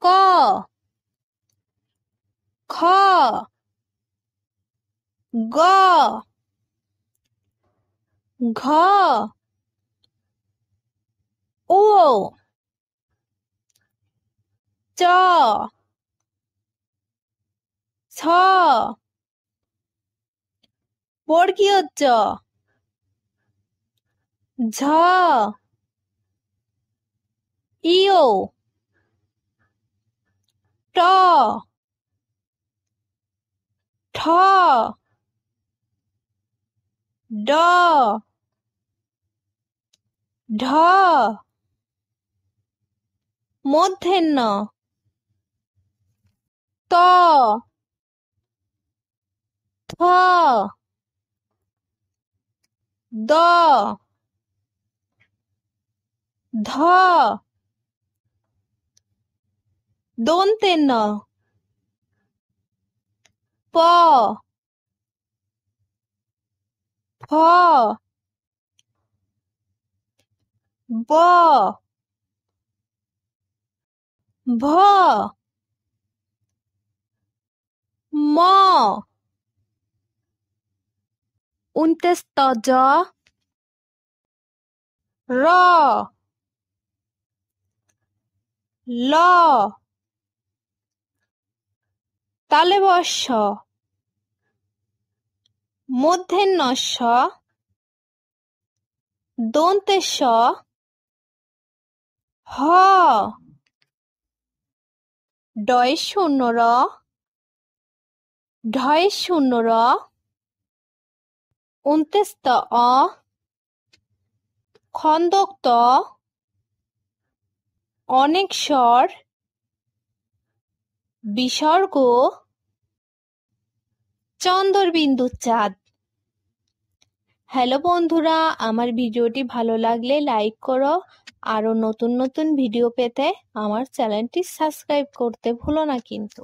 ক খ গ ঘ ও চ ছ বর্গীয় জ ঝ ইও ট ঠ ড ঢ মূর্ধন্য ত থ দ ধ দন্তের ন প ফ ব ভ ম ২৯ জ র ল তালব্য মূর্ধন্য ষ দন্তের স হ ডয় শূন্য র ঢয় শূন্য র ২৯ অ খন্দক ত অনেক স্বর বিসর্গ চন্দ্রবিন্দু চাঁদ। হ্যালো বন্ধুরা, আমার ভিডিওটি ভালো লাগলে লাইক করো। আরো নতুন নতুন ভিডিও পেতে আমার চ্যানেলটি সাবস্ক্রাইব করতে ভুলো না কিন্তু।